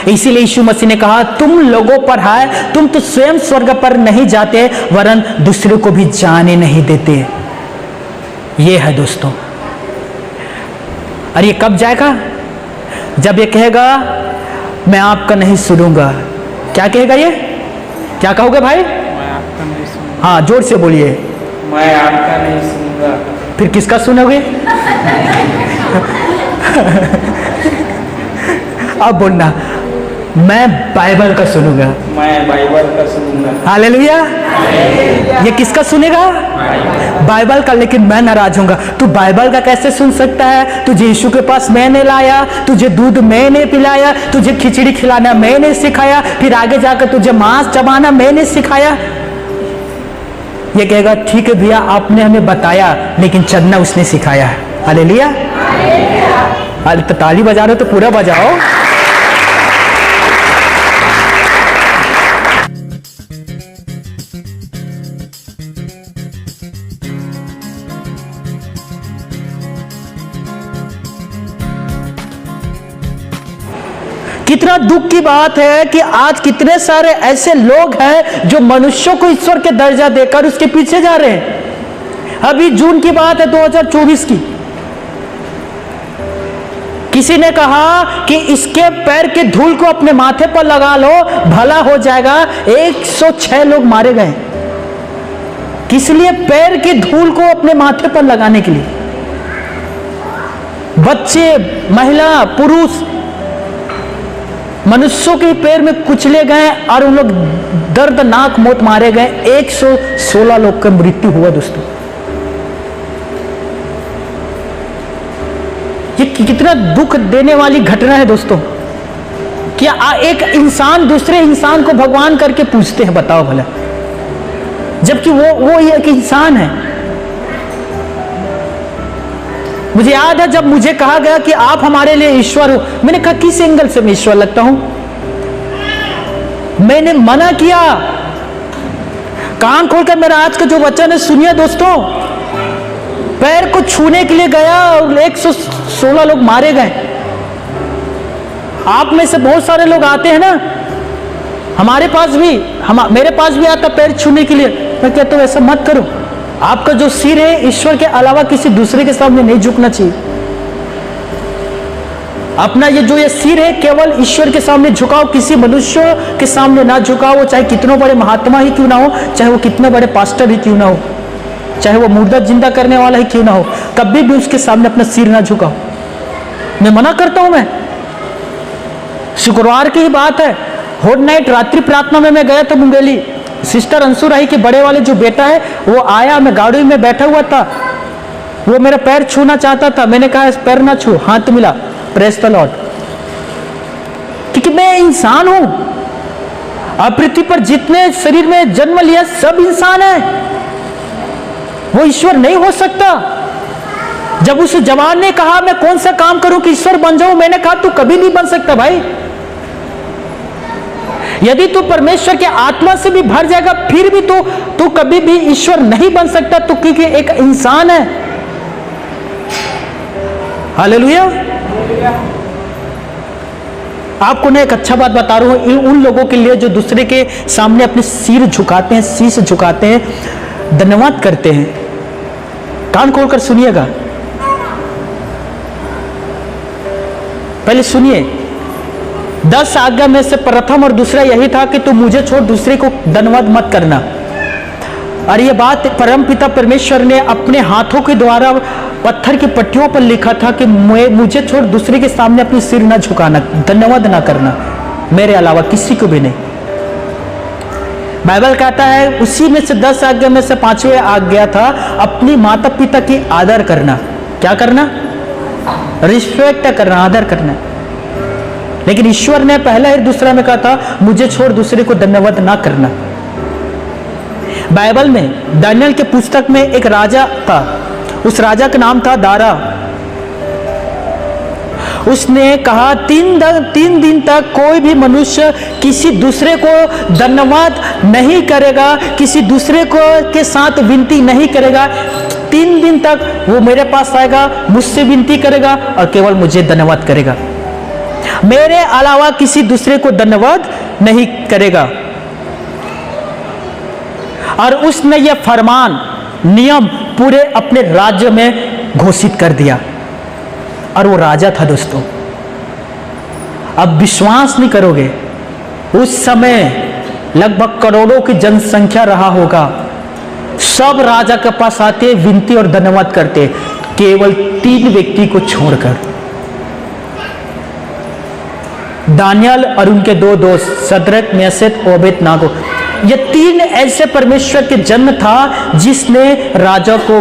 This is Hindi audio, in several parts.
इसीलिए यीशु मसीह ने कहा तुम लोगों पर है, तुम तो स्वयं स्वर्ग पर नहीं जाते वरन दूसरे को भी जाने नहीं देते। ये है दोस्तों। और ये कब जाएगा? जब ये कहेगा मैं आपका नहीं सुनूंगा। क्या कहेगा ये? क्या कहोगे भाई? मैं आपका नहीं सुनूंगा। हाँ, जोर से बोलिए। मैं आपका नहीं सुनूंगा। फिर किसका सुनोगे? अब बोलना, मैं बाइबल का सुनूंगा। मैं बाइबल का सुनूंगा। हालेलुया। ये किसका सुनेगा? बाइबल का। लेकिन मैं नाराज होऊंगा। तू बाइबल का कैसे सुन सकता है? तुझे यीशु के पास मैंने लाया, तुझे दूध मैंने पिलाया, तुझे खिचड़ी खिलाना मैंने सिखाया, फिर आगे जाकर तुझे मांस चबाना मैंने सिखाया। ये कहेगा ठीक है भैया, आपने हमें बताया लेकिन चलना उसने सिखाया है। हालेलुया। अरे तो ताली बजा रहे हो तो पूरा बजाओ। कितना दुख की बात है कि आज कितने सारे ऐसे लोग हैं जो मनुष्यों को ईश्वर के दर्जा देकर उसके पीछे जा रहे हैं। अभी जून की बात है 2024 की। किसी ने कहा कि इसके पैर के धूल को अपने माथे पर लगा लो भला हो जाएगा। 106 लोग मारे गए। किस लिए? पैर की धूल को अपने माथे पर लगाने के लिए। बच्चे, महिला, पुरुष मनुष्यों के पैर में कुचले गए और उन लोग दर्दनाक मौत मारे गए। 116 लोग का मृत्यु हुआ दोस्तों। ये कितना दुख देने वाली घटना है दोस्तों। क्या एक इंसान दूसरे इंसान को भगवान करके पूछते हैं? बताओ भला, जबकि वो एक इंसान है। मुझे याद है जब मुझे कहा गया कि आप हमारे लिए ईश्वर हो, मैंने कहा किस एंगल से मैं ईश्वर लगता हूं? मैंने मना किया। कान खोलकर मेरा आज का जो वचन है सुनिए दोस्तों। पैर को छूने के लिए गया और 116 लोग मारे गए। आप में से बहुत सारे लोग आते हैं ना, हमारे पास भी, मेरे पास भी आता पैर छूने के लिए। मैं कहता हूं ऐसा मत करो। आपका जो सिर है ईश्वर के अलावा किसी दूसरे के सामने नहीं झुकना चाहिए। अपना ये सिर है केवल ईश्वर के सामने झुकाओ, किसी मनुष्य के सामने ना झुकाओ। वो चाहे कितने बड़े महात्मा ही क्यों ना हो, चाहे वो कितने बड़े पास्टर ही क्यों ना हो, चाहे वो मुर्दा जिंदा करने वाला ही क्यों ना हो, कभी भी उसके सामने अपना सिर ना झुकाओ। मैं मना करता हूं। मैं शुक्रवार की ही बात है, होड नाइट रात्रि प्रार्थना में मैं गया था मुंगेली। सिस्टर अंशु राही के बड़े वाले जो बेटा है वो आया, मैं गाड़ी में बैठा हुआ था, वो मेरा पैर छूना चाहता था। मैंने कहा पैर ना छू, हाथ मिला, प्रेज द लॉर्ड। क्योंकि मैं इंसान हूं। अब पृथ्वी पर जितने शरीर में जन्म लिया सब इंसान है, वो ईश्वर नहीं हो सकता। जब उस जवान ने कहा मैं कौन सा काम करूं कि ईश्वर बन जाऊं, मैंने कहा तू कभी नहीं बन सकता भाई। यदि तू परमेश्वर के आत्मा से भी भर जाएगा फिर भी तू कभी भी ईश्वर नहीं बन सकता। तू क्योंकि एक इंसान है। हालेलुया। आपको मैं एक अच्छा बात बता रहा हूं उन लोगों के लिए जो दूसरे के सामने अपने सिर झुकाते हैं, शीश झुकाते हैं, धन्यवाद करते हैं। कान खोलकर सुनिएगा, पहले सुनिए। 10 आज्ञा में से प्रथम और दूसरा यही था कि तू मुझे छोड़ दूसरे को धन्यवाद मत करना। और यह बात परमपिता परमेश्वर ने अपने हाथों के द्वारा पत्थर की पट्टियों पर लिखा था कि मुझे छोड़ दूसरे के सामने अपनी सिर ना झुकाना, धन्यवाद ना करना, मेरे अलावा किसी को भी नहीं। बाइबल कहता है उसी में से 10 आज्ञा में से 5वीं आज्ञा था अपनी माता पिता की आदर करना। क्या करना? रिस्पेक्ट करना, आदर करना। लेकिन ईश्वर ने पहला और दूसरा में कहा था मुझे छोड़ दूसरे को धन्यवाद ना करना। बाइबल में दानियल के पुस्तक में एक राजा था, उस राजा का नाम था दारा। उसने कहा 3 दिन तक कोई भी मनुष्य किसी दूसरे को धन्यवाद नहीं करेगा, किसी दूसरे को के साथ विनती नहीं करेगा। 3 दिन तक वो मेरे पास आएगा, मुझसे विनती करेगा और केवल मुझे धन्यवाद करेगा। मेरे अलावा किसी दूसरे को धन्यवाद नहीं करेगा। और उसने यह फरमान नियम पूरे अपने राज्य में घोषित कर दिया। और वो राजा था दोस्तों। अब विश्वास नहीं करोगे, उस समय लगभग करोड़ों की जनसंख्या रहा होगा। सब राजा के पास आते, विनती और धन्यवाद करते, केवल 3 व्यक्ति को छोड़कर, दानियल और उनके 2 दोस्त शद्रक, मेशक, अबेदनगो। ये 3 ऐसे परमेश्वर के जन्म था जिसने राजा को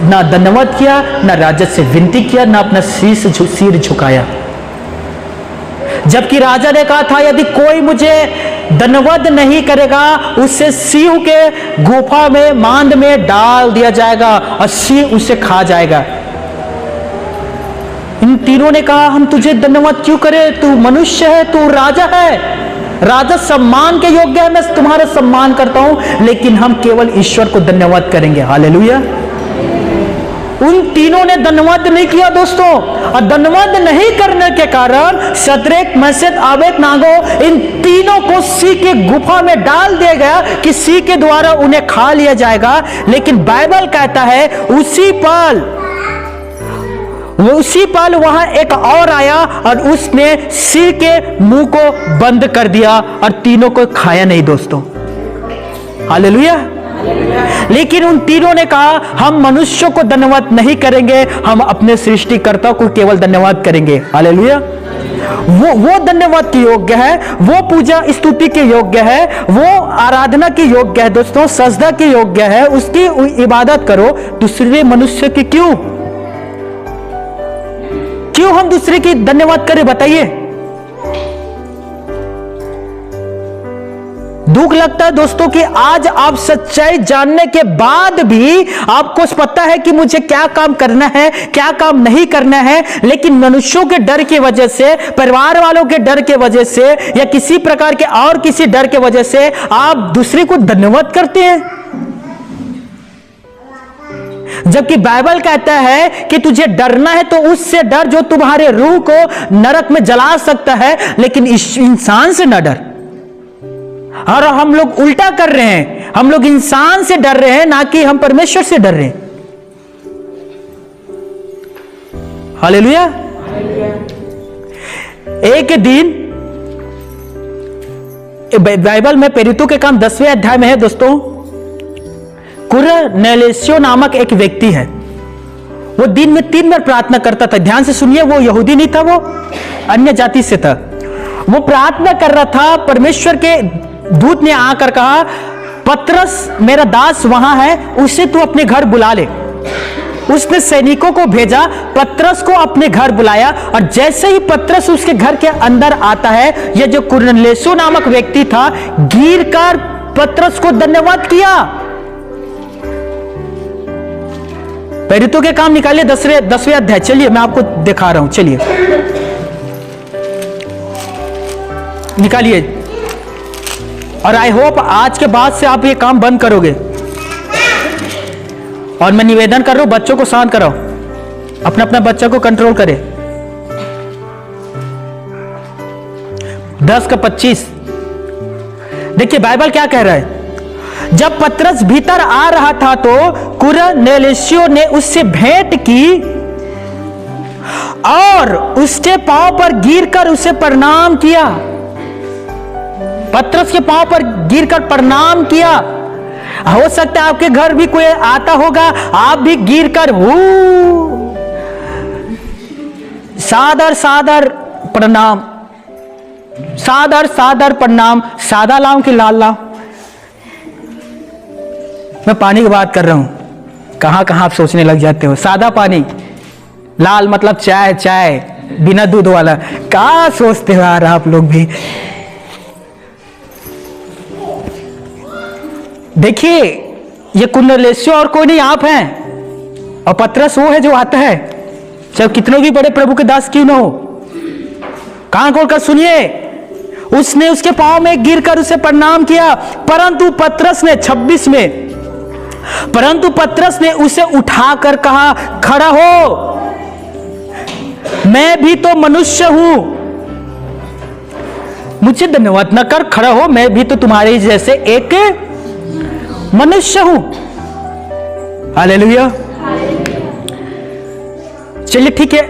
ना धन्यवाद किया, ना राजा से विनती किया, ना अपना सिर झुकाया। जबकि राजा ने कहा था यदि कोई मुझे धन्यवाद नहीं करेगा उसे सिंह के गुफा में, मांद में डाल दिया जाएगा और सिंह उसे खा जाएगा। इन तीनों ने कहा हम तुझे धन्यवाद क्यों करें, तू मनुष्य है, तू राजा है, राजा सम्मान के योग्य है, मैं तुम्हारा सम्मान करता हूं, लेकिन हम केवल ईश्वर को धन्यवाद करेंगे। हालेलुया। उन तीनों ने धन्यवाद नहीं किया दोस्तों, और धन्यवाद नहीं करने के कारण शद्रक, मेशक, अबेदनगो इन तीनों को सिंह के गुफा में डाल दिया गया कि सिंह के द्वारा उन्हें खा लिया जाएगा। लेकिन बाइबल कहता है उसी पल वहां एक और आया और उसने सिंह के मुंह को बंद कर दिया और तीनों को खाया नहीं दोस्तों। हालेलुया। लेकिन उन तीनों ने कहा हम मनुष्यों को धन्यवाद नहीं करेंगे, हम अपने सृष्टिकर्ता को केवल धन्यवाद करेंगे। हालेलुया। वो धन्यवाद के योग्य है, वो पूजा स्तुति के योग्य है, वो आराधना के योग्य है दोस्तों, सजदा के योग्य है, उसकी इबादत करो। दूसरे मनुष्य की क्यों हम दूसरे की धन्यवाद करें, बताइए। दुख लगता है दोस्तों कि आज आप सच्चाई जानने के बाद भी आपको पता है कि मुझे क्या काम करना है, क्या काम नहीं करना है, लेकिन मनुष्यों के डर की वजह से, परिवार वालों के डर के वजह से, या किसी प्रकार के और किसी डर के वजह से आप दूसरे को धन्यवाद करते हैं। जबकि बाइबल कहता है कि तुझे डरना है तो उससे डर जो तुम्हारे रूह को नरक में जला सकता है, लेकिन इस इंसान से न डर। और हम लोग उल्टा कर रहे हैं, हम लोग इंसान से डर रहे हैं, ना कि हम परमेश्वर से डर रहे हैं। हालेलुया। एक दिन बाइबल में प्रेरितों के काम 10वें अध्याय में है दोस्तों, कुरनेलियुस नामक एक व्यक्ति है। वो दिन में 3 बार प्रार्थना करता था। ध्यान से सुनिए, वो यहूदी नहीं था, वो अन्य जाति से था। वो प्रार्थना कर रहा था, परमेश्वर के दूत ने आकर कहा पतरस मेरा दास वहां है, उसे तू अपने घर बुला ले। उसने सैनिकों को भेजा, पतरस को अपने घर बुलाया, और जैसे ही पतरस उसके घर के अंदर आता है, यह जो कुरनेलियुस नामक व्यक्ति था गिरकर पतरस को धन्यवाद किया। प्रेरितों के काम निकालिए 10वें अध्याय, चलिए मैं आपको दिखा रहा हूं, चलिए निकालिए। और आई होप आज के बाद से आप ये काम बंद करोगे। और मैं निवेदन कर रहा हूं, बच्चों को शांत कराओ, अपना अपना बच्चा को कंट्रोल करें। 10:25 देखिए बाइबल क्या कह रहा है। जब पतरस भीतर आ रहा था तो कुरनेलियुस ने उससे भेंट की और उसके पांव पर गिरकर उसे प्रणाम किया। पतरस के पांव पर गिरकर प्रणाम किया। हो सकता है आपके घर भी कोई आता होगा, आप भी गिरकर सादर सादर प्रणाम, सादर सादर प्रणाम। सादा लाऊं कि लाल लाऊं? मैं पानी की बात कर रहा हूं। कहां कहां आप सोचने लग जाते हो। सादा पानी, लाल मतलब चाय, चाय बिना दूध वाला। क्या सोचते हो यार आप लोग भी। देखिए ये कुरनेलियुस और कोई नहीं, आप हैं। और पतरस वो है जो आता है, चाहे कितने भी बड़े प्रभु के दास क्यों ना हो। कान खोलकर सुनिए, उसने उसके पांव में गिरकर उसे प्रणाम किया। परंतु पतरस ने 26 में, परंतु पतरस ने उसे उठाकर कहा खड़ा हो, मैं भी तो मनुष्य हूं। मुझे धन्यवाद न कर, खड़ा हो, मैं भी तो तुम्हारे जैसे एक मनुष्य हूं। हालेलुया। चलिए ठीक है,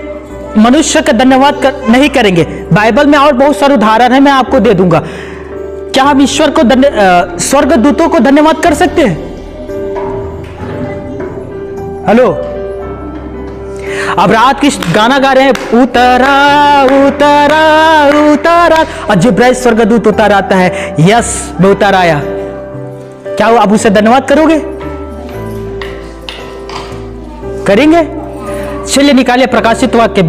मनुष्य का धन्यवाद नहीं करेंगे। बाइबल में और बहुत सारे उदाहरण है, मैं आपको दे दूंगा। क्या हम ईश्वर को स्वर्गदूतों को धन्यवाद कर सकते हैं? हेलो, अब रात की गाना गा रहे हैं, उतरा उतरा उतरा, और जिब्राइल स्वर्गदूत उतर आता है, यस मैं उतर आया। क्या आप उसे धन्यवाद करोगे? करेंगे? चलिए निकालिए प्रकाशित वाक्य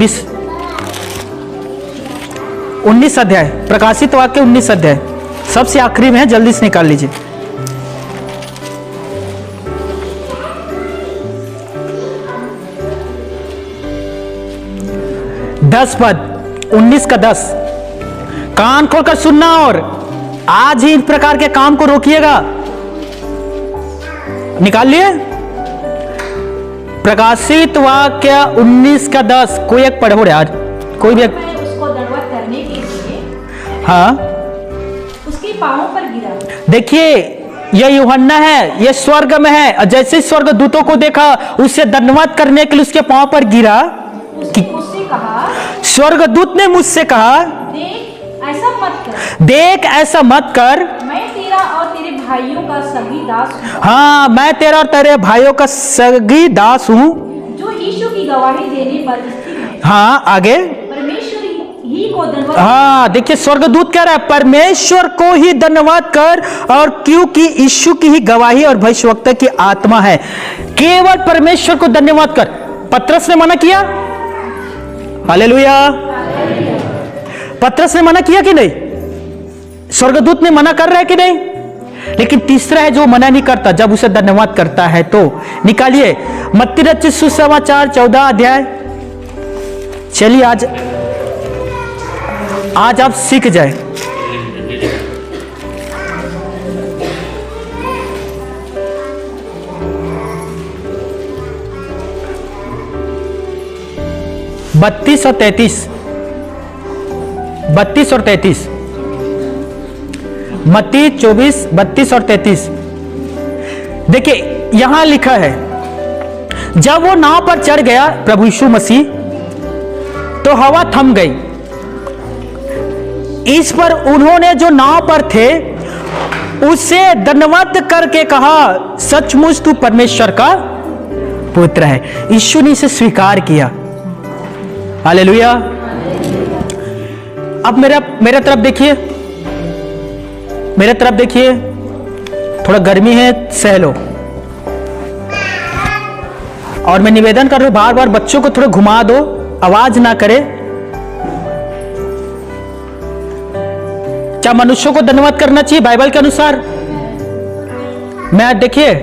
19 अध्याय, प्रकाशित वाक्य 19 अध्याय सबसे आखिरी में है, जल्दी से निकाल लीजिए। दस पद, 19 का 10। कान खोलकर सुनना और आज ही इस प्रकार के काम को रोकिएगा। निकाल लिए प्रकाशित वाक्य 19 का 10। कोई एक पढ़ो यार, कोई भी उसको दंडवत करने के लिए हाँ उसके पांवों पर गिरा। देखिए यह यूहन्ना है, यह स्वर्ग में है, और जैसे स्वर्गदूतों को देखा उसे धन्यवाद करने के लिए उसके पांव पर गिरा। उसने मुझसे कहा, स्वर्गदूत ने मुझसे कहा, देख ऐसा मत कर, देख ऐसा मत कर, मैं तेरा और तेरे भाइयों का सभी दास हूँ। हाँ मैं तेरा और तेरे भाइयों का सगी दास हूं, जो यीशु की गवाही देने पर स्थिर है। हाँ आगे, परमेश्वर ही को धन्यवाद। हाँ देखिए स्वर्गदूत कह रहा है परमेश्वर को ही धन्यवाद कर, और क्योंकि यीशु की ही गवाही और भविष्यवक्ता की आत्मा है, केवल परमेश्वर को धन्यवाद कर। पतरस ने मना किया? हालेलुया। पतरस ने मना किया कि नहीं? स्वर्गदूत ने मना कर रहा है कि नहीं? लेकिन तीसरा है जो मना नहीं करता, जब उसे धन्यवाद करता है तो। निकालिए मत्ती रचित सुसमाचार 14 अध्याय। चलिए आज आप सीख जाए। बत्तीस और 33, 32 और 33, मत्ती 24, 32 और 33। देखिए यहां लिखा है, जब वो नाव पर चढ़ गया प्रभु यीशु मसीह, तो हवा थम गई। इस पर उन्होंने जो नाव पर थे उसे धन्यवाद करके कहा, सचमुच तू परमेश्वर का पुत्र है। यीशु ने इसे स्वीकार किया। हालेलुया। अब मेरे तरफ देखिए, मेरे तरफ देखिए, थोड़ा गर्मी है, सह लो। और मैं निवेदन कर रहा हूं, बार बार बच्चों को थोड़ा घुमा दो, आवाज ना करे। क्या मनुष्यों को धन्यवाद करना चाहिए बाइबल के अनुसार? मैं देखिए,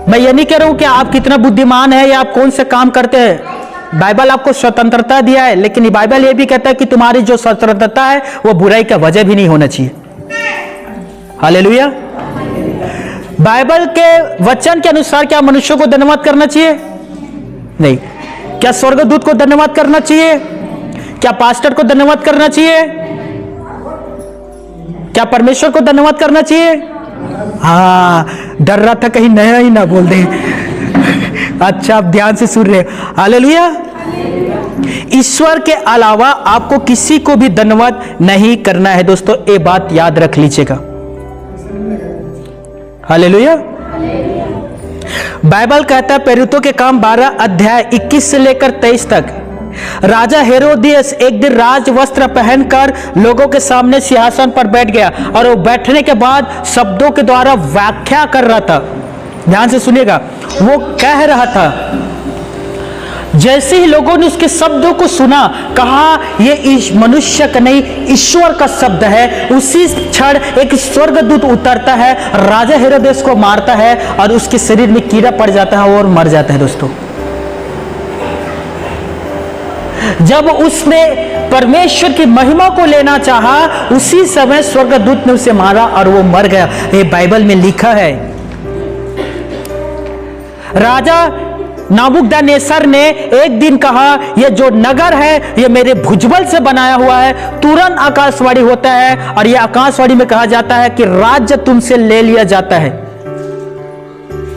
मैं ये नहीं कह रहा हूं कि आप कितना बुद्धिमान है या आप कौन से काम करते हैं। बाइबल आपको स्वतंत्रता दिया है, लेकिन बाइबल ये भी कहता है कि तुम्हारी जो स्वतंत्रता है वो बुराई का वजह भी नहीं होना चाहिए। हालेलुया। बाइबल के वचन के अनुसार क्या मनुष्यों को धन्यवाद करना चाहिए? नहीं। क्या स्वर्गदूत को धन्यवाद करना चाहिए? क्या पास्टर को धन्यवाद करना चाहिए? क्या परमेश्वर को धन्यवाद करना चाहिए? हाँ, डर रहा था कहीं नया ही ना बोल दें। अच्छा आप ध्यान से सुन रहे। हालेलुया। ईश्वर के अलावा आपको किसी को भी धन्यवाद नहीं करना है दोस्तों, ये बात याद रख लीजिएगा। हालेलुया। बाइबल कहता है प्रेरितों के काम 12 अध्याय 21 से लेकर 23 तक, राजा हेरोदियस एक दिन राज वस्त्र पहनकर लोगों के सामने सिंहासन पर बैठ गया, और वो बैठने के बाद शब्दों के द्वारा व्याख्या कर रहा था। ध्यान से सुनिएगा, वो कह रहा था, जैसे ही लोगों ने उसके शब्दों को सुना, कहा ये मनुष्य का नहीं ईश्वर का शब्द है। उसी क्षण एक स्वर्गदूत उतरता है, राजा हेरोदेस को मारता है, और उसके शरीर में कीड़ा पड़ जाता है और मर जाता है। दोस्तों जब उसने परमेश्वर की महिमा को लेना चाहा, उसी समय स्वर्गदूत ने उसे मारा और वो मर गया। ये बाइबल में लिखा है। राजा नाबूकदनेस्सर ने एक दिन कहा, यह जो नगर है यह मेरे भुजबल से बनाया हुआ है। तुरंत आकाशवाणी होता है और यह आकाशवाणी में कहा जाता है कि राज्य तुमसे ले लिया जाता है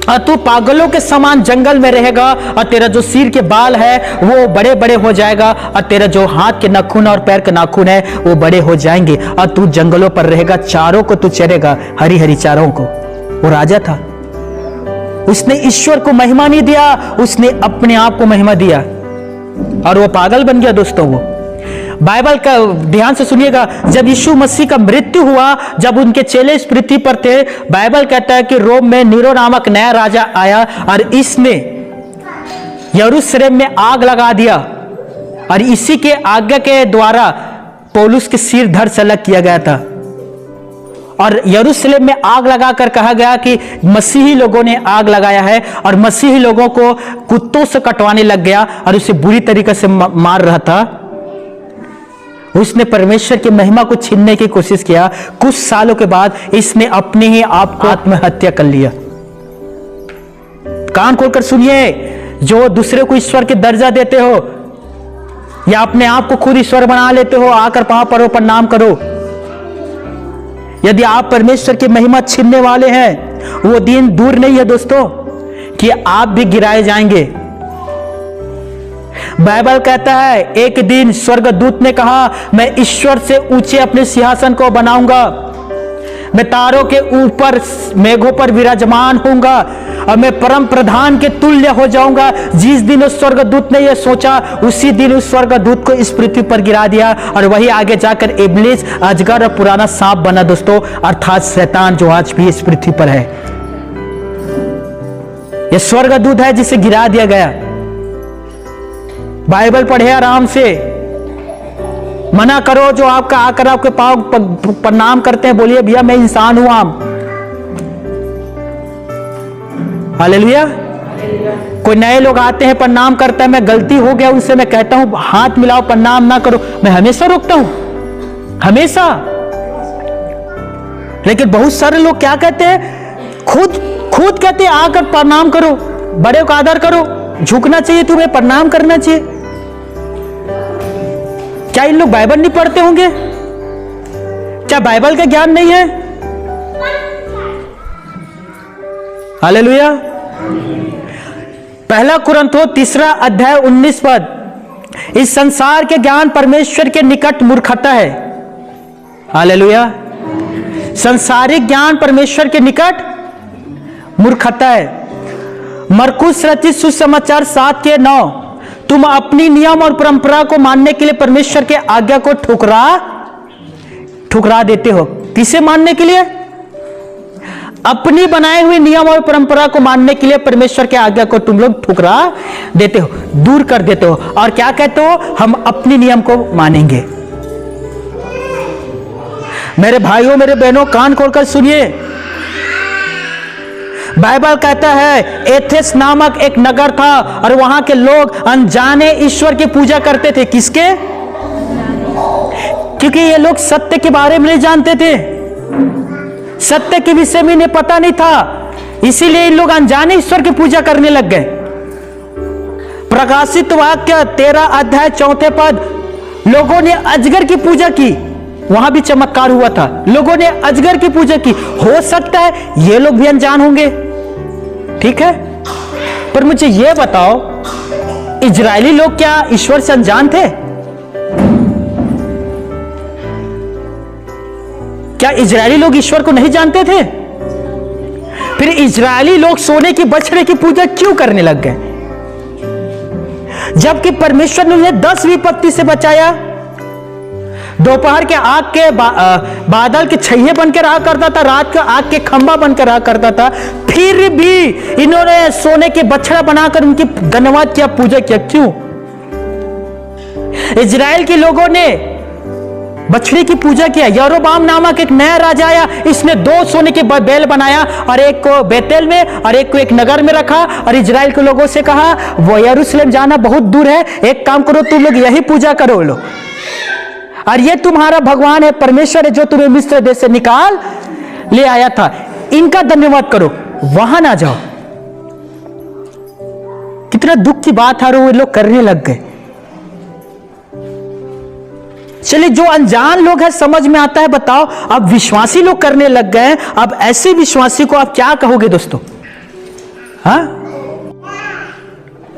और तू पागलों के समान जंगल में रहेगा और तेरा जो सिर के बाल है वो बड़े बड़े हो जाएगा और तेरा जो हाथ के नाखून और पैर के नाखून है वो बड़े हो जाएंगे और तू जंगलों पर रहेगा, चारों को तू चरेगा, हरी हरी चारों को। वो राजा था, उसने ईश्वर को महिमा नहीं दिया, उसने अपने आप को महिमा दिया और वो पागल बन गया। दोस्तों, वो बाइबल का ध्यान से सुनिएगा, जब यीशु मसीह का मृत्यु हुआ, जब उनके चेले इस पृथ्वी पर थे, बाइबल कहता है कि रोम में नीरो नामक नया राजा आया और इसने यरूशलेम में आग लगा दिया और इसी के आज्ञा के द्वारा पौलुस के सिर धड़ से अलग किया गया था और यरूशलेम में आग लगाकर कहा गया कि मसीही लोगों ने आग लगाया है और मसीही लोगों को कुत्तों से कटवाने लग गया और उसे बुरी तरीके से मार रहा था। उसने परमेश्वर की महिमा को छीनने की कोशिश किया। कुछ सालों के बाद इसने अपने ही आप को आत्महत्या कर लिया। कान खोलकर सुनिए, जो दूसरे को ईश्वर के दर्जा देते हो या अपने आप को खुद ईश्वर बना लेते हो, आकर पांव पड़ो, प्रणाम करो। यदि आप परमेश्वर की महिमा छीनने वाले हैं, वो दिन दूर नहीं है दोस्तों कि आप भी गिराए जाएंगे। बाइबल कहता है एक दिन स्वर्गदूत ने कहा, मैं ईश्वर से ऊंचे अपने सिंहासन को बनाऊंगा, मैं तारों के ऊपर मेघों पर विराजमान होऊंगा और मैं परम प्रधान के तुल्य हो जाऊंगा। जिस दिन उस स्वर्गदूत ने यह सोचा, उसी दिन उस स्वर्गदूत को इस पृथ्वी पर गिरा दिया और वही आगे जाकर इब्लिस, अजगर और पुराना सांप बना दोस्तों, अर्थात शैतान, जो आज भी इस पृथ्वी पर है। यह स्वर्गदूत है जिसे गिरा दिया गया। बाइबल पढ़े आराम से, मना करो जो आपका आकर आपके पांव प्रणाम करते हैं, बोलिए भैया मैं इंसान हूं। आप हालेलुया। कोई नए लोग आते हैं, प्रणाम करता है, मैं गलती हो गया उनसे, मैं कहता हूं हाथ मिलाओ, प्रणाम ना करो, मैं हमेशा रोकता हूं, हमेशा। लेकिन बहुत सारे लोग क्या कहते हैं, खुद कहते हैं आकर प्रणाम करो, बड़े का आदर करो, झुकना चाहिए, तुम्हें प्रणाम करना चाहिए। क्या इन लोग बाइबल नहीं पढ़ते होंगे? क्या बाइबल का ज्ञान नहीं है? हालेलुया। पहला कुरिन्थियों 3 अध्याय 19 पद, इस संसार के ज्ञान परमेश्वर के निकट मूर्खता है। हालेलुया। संसारिक ज्ञान परमेश्वर के निकट मूर्खता है। मरकुस रचित सुसमाचार 7:9, तुम अपनी नियम और परंपरा को मानने के लिए परमेश्वर के आज्ञा को ठुकरा देते हो। किसे मानने के लिए? अपनी बनाए हुए नियम और परंपरा को मानने के लिए परमेश्वर के आज्ञा को तुम लोग ठुकरा देते हो, दूर कर देते हो और क्या कहते हो, हम अपनी नियम को मानेंगे। मेरे भाइयों, मेरे बहनों, कान खोलकर सुनिए। बाइबल कहता है एथेंस नामक एक नगर था और वहां के लोग अनजाने ईश्वर की पूजा करते थे। किसके? क्योंकि ये लोग सत्य के बारे में नहीं जानते थे, सत्य के विषय में इन्हें पता नहीं था, इसीलिए इन लोग अनजाने ईश्वर की पूजा करने लग गए। प्रकाशित वाक्य 13 अध्याय 4 पद, लोगों ने अजगर की पूजा की, वहां भी चमत्कार हुआ था, लोगों ने अजगर की पूजा की। हो सकता है ये लोग भी अनजान होंगे, ठीक है, पर मुझे यह बताओ, इजरायली लोग क्या ईश्वर से अनजान थे? क्या इजरायली लोग ईश्वर को नहीं जानते थे? फिर इजरायली लोग सोने की बछड़े की पूजा क्यों करने लग गए, जबकि परमेश्वर ने उन्हें 10 विपत्ति से बचाया? दोपहर के आग के बादल के छैये बनकर रहा करता था, रात के आग के खंभा बनकर रहा करता था, फिर भी इन्होंने सोने के बछड़ा बनाकर उनकी धन्यवाद किया, पूजा किया। क्यों? इजराइल के लोगों ने बछड़े की पूजा किया। यरोबाम नामक एक नया राजा आया, इसने 2 सोने के बैल बनाया और एक को बेतेल में और एक को एक नगर में रखा और इजराइल के लोगों से कहा वो यरूशलेम जाना बहुत दूर है, एक काम करो तुम लोग यही पूजा करो लो, और ये तुम्हारा भगवान है, परमेश्वर है जो तुम्हें मिस्र देश से निकाल ले आया था, इनका धन्यवाद करो, वहां ना जाओ। कितना दुख की बात है, और वो लोग करने लग गए। चलिए, जो अनजान लोग हैं समझ में आता है। बताओ, अब विश्वासी लोग करने लग गए, अब ऐसे विश्वासी को आप क्या कहोगे दोस्तों? हाँ,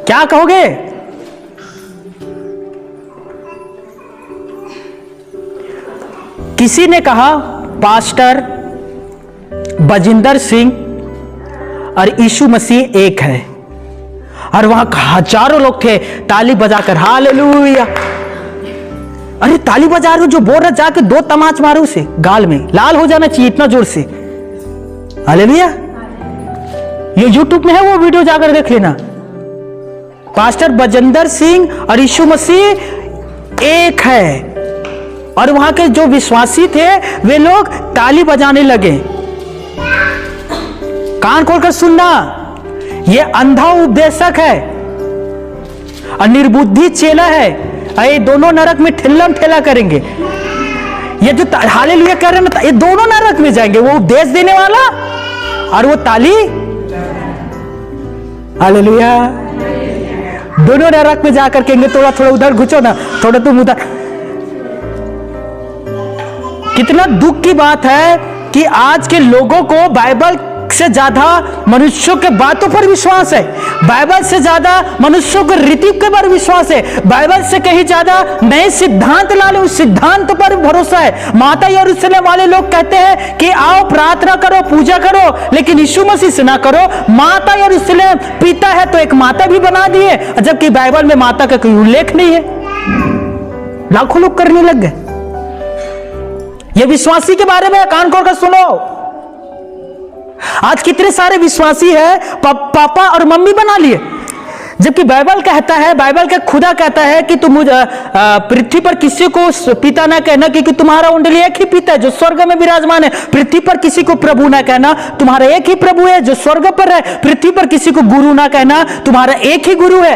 क्या कहोगे? किसी ने कहा पास्टर बजिंदर सिंह और यीशु मसीह एक है, और वहां हजारों लोग थे ताली बजाकर हालेलुया। अरे ताली बजा रहे हो, जो बोल रहा जाके 2 तमाच मारो उसे, गाल में लाल हो जाना चाहिए इतना जोर से। हालेलुया। ये यूट्यूब में है, वो वीडियो जाकर देख लेना। पास्टर बजिंदर सिंह और यीशु मसीह एक है, और वहां के जो विश्वासी थे वे लोग ताली बजाने लगे। कान खोलकर सुनना, ये अंधा उपदेशक है और निर्बुद्धि चेला है, ये दोनों नरक में ठेलम ठेला करेंगे। ये जो हालेलुया कर रहे हैं ना, ये दोनों नरक में जाएंगे, वो उपदेश देने वाला और वो ताली। हालेलुया। दोनों नरक में जाकर कहेंगे। थोड़ा थोड़ा उधर घुसो ना, थोड़ा तुम उधर। कितना दुख की बात है कि आज के लोगों को बाइबल से ज्यादा मनुष्यों के बातों पर विश्वास है, बाइबल से ज्यादा मनुष्यों के रीति के पर विश्वास है, बाइबल से कहीं ज्यादा नए सिद्धांत ला लो, उस सिद्धांत पर भरोसा है। माता यरूशलेम वाले लोग कहते हैं कि आओ प्रार्थना करो, पूजा करो, लेकिन यीशु मसीह से ना करो। माता यरूशलेम पिता है तो एक माता भी बना दिए, जबकि बाइबल में माता का कोई उल्लेख नहीं है। लाखों लोग करने लग गए। ये विश्वासी के बारे में कान खोलकर सुनो। आज कितने सारे विश्वासी है पापा और मम्मी बना लिए, जबकि बाइबल कहता है, बाइबल का खुदा कहता है कि तुम पृथ्वी पर किसी को पिता ना कहना, क्योंकि तुम्हारा ओनली एक ही पिता है जो स्वर्ग में विराजमान है। पृथ्वी पर किसी को प्रभु ना कहना, तुम्हारा एक ही प्रभु है जो स्वर्ग पर है। पृथ्वी पर किसी को गुरु ना कहना, तुम्हारा एक ही गुरु है।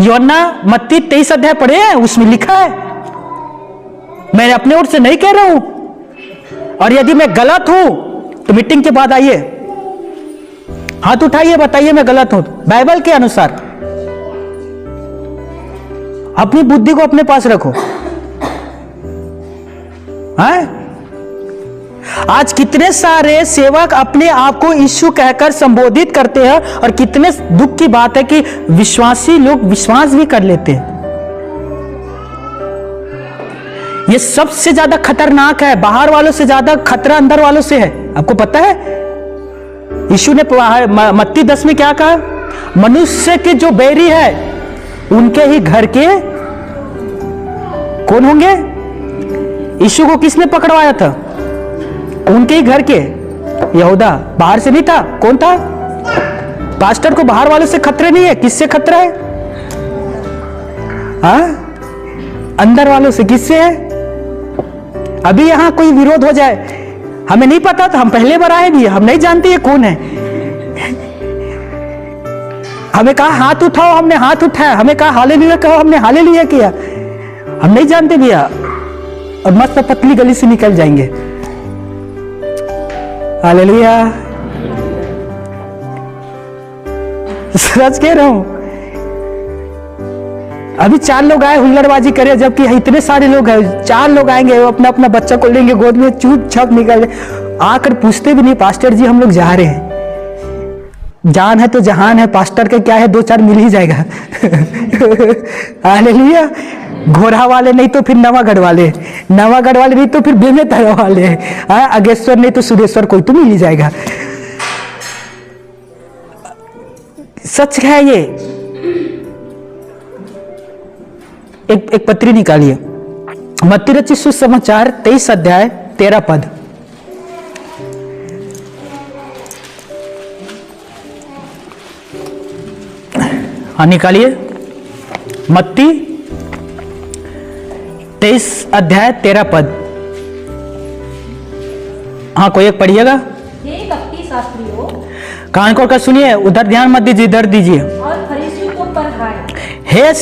यूहन्ना मत्ती 23 अध्याय पढ़े हैं, उसमें लिखा है। मैं अपने ओर से नहीं कह रहा हूं, और यदि मैं गलत हूं तो मीटिंग के बाद आइए, हाथ उठाइए, बताइए मैं गलत हूं। बाइबल के अनुसार अपनी बुद्धि को अपने पास रखो। हैं? आज कितने सारे सेवक अपने आप को यीशु कहकर संबोधित करते हैं, और कितने दुख की बात है कि विश्वासी लोग विश्वास भी कर लेते हैं। ये सबसे ज्यादा खतरनाक है, बाहर वालों से ज्यादा खतरा अंदर वालों से है। आपको पता है यीशु ने मत्ती 10 में क्या कहा? मनुष्य के जो बैरी है उनके ही घर के कौन होंगे? यीशु को किसने पकड़वाया था? उनके ही घर के यहूदा। बाहर से नहीं था। कौन था? पास्टर को बाहर वालों से खतरे नहीं है। किससे खतरा है? अंदर वालों से। किससे है? अभी यहां कोई विरोध हो जाए, हमें नहीं पता था, हम पहले बार आए भी, हम नहीं जानते ये कौन है। हमें कहा हाथ उठाओ, हमने हाथ उठाया। हमें कहा हालेलुया कहो, हमने हालेलुया किया। हम नहीं जानते भैया, और मस्त पतली गली से निकल जाएंगे। हालेलुया। सच कह रहा हूं। अभी 4 लोग आए हुल्लड़बाजी करे, जबकि इतने सारे लोग हैं। 4 लोग आएंगे, वो अपना अपना बच्चा को लेंगे गोद में, चुपचाप निकल आकर पूछते भी नहीं, पास्टर जी हम लोग जा रहे हैं। जान है तो जहान है, पास्टर का क्या है, 2-4 मिल ही जाएगा। हालेलुया। घोड़ा वाले नहीं तो फिर नवागढ़ वाले, नवागढ़ वाले नहीं तो फिर बेमेतरा वाले, अगेश्वर नहीं तो सुरेश्वर, कोई तो मिल ही जाएगा। सच है ये। एक पत्री निकालिए, मत्ती रचित सुसमाचार 23 अध्याय 13 पद। हाँ निकालिए, मत्ती 23 अध्याय 13 पद। हाँ कोई एक पढ़िएगा। हे कपटी शास्त्रियों, कान खोलकर सुनिए, उधर ध्यान मत दीजिए, इधर दीजिए। और फरीसियों तुम पर हाय। हे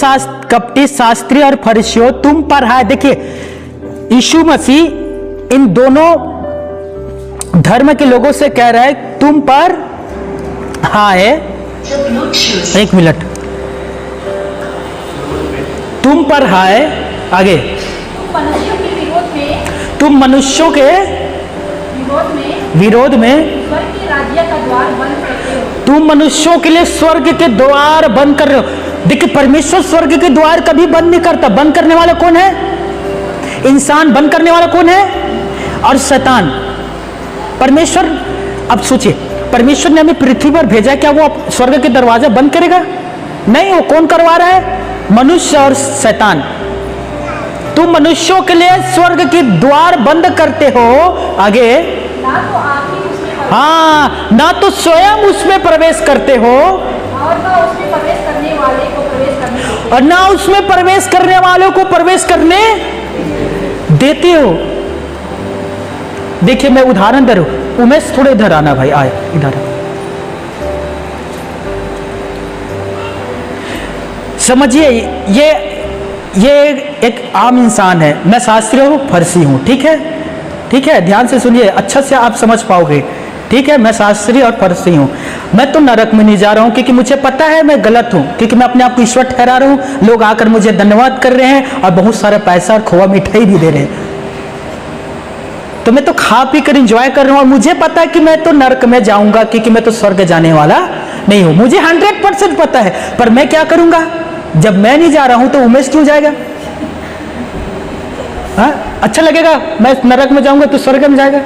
कपटी शास्त्री और फरीसियों तुम पर हाय। देखिए यीशु मसीह इन दोनों धर्म के लोगों से कह रहा है तुम पर हाय, एक मिनट। तुम पर है, आगे। तुम मनुष्यों के विरोध में तुम मनुष्यों के विरोध में स्वर्ग के राज्य का द्वार बंद करते हो। तुम मनुष्यों के लिए स्वर्ग के द्वार बंद कर रहे हो। देखिए, परमेश्वर स्वर्ग के द्वार कभी बंद नहीं करता। बंद करने वाला कौन है? इंसान। बंद करने वाला कौन है? और शैतान। परमेश्वर, अब सोचिए, परमेश्वर ने हमें पृथ्वी पर भेजा, क्या वो स्वर्ग के दरवाजा बंद करेगा? नहीं। वो कौन करवा रहा है? मनुष्य और शैतान। तुम मनुष्यों के लिए स्वर्ग के द्वार बंद करते हो, आगे। ना तो आप ही उसमें हाँ, ना तो स्वयं उसमें प्रवेश करते हो और ना उसमें प्रवेश करने वाले को प्रवेश करने देते हो। और ना उसमें प्रवेश करने वालों को प्रवेश करने देते हो। देखिए, मैं उदाहरण दे रहा हूं। उमेश, थोड़े इधर आना भाई, आए इधर। समझिए, ये एक आम इंसान है। मैं शास्त्री हूं, फरसी हूं, ठीक है? ठीक है, ध्यान से सुनिए, अच्छा से आप समझ पाओगे, ठीक है? मैं शास्त्री और फरसी हूं। मैं तो नरक में नहीं जा रहा हूं, क्योंकि मुझे पता है मैं गलत हूं, क्योंकि मैं अपने आप को ईश्वर ठहरा रहा हूं। लोग आकर मुझे धन्यवाद कर रहे हैं और बहुत सारा पैसा और खोआ मिठाई भी दे रहे हैं। तो मैं तो खा पी कर इंजॉय कर रहा हूं, और मुझे पता है कि मैं तो नरक में जाऊंगा, क्योंकि मैं तो स्वर्ग जाने वाला नहीं हूं। मुझे 100% पता है। पर मैं क्या करूंगा? जब मैं नहीं जा रहा हूं तो उमेश क्यों जाएगा? हाँ, अच्छा लगेगा? मैं नरक में जाऊंगा तो स्वर्ग में जाएगा?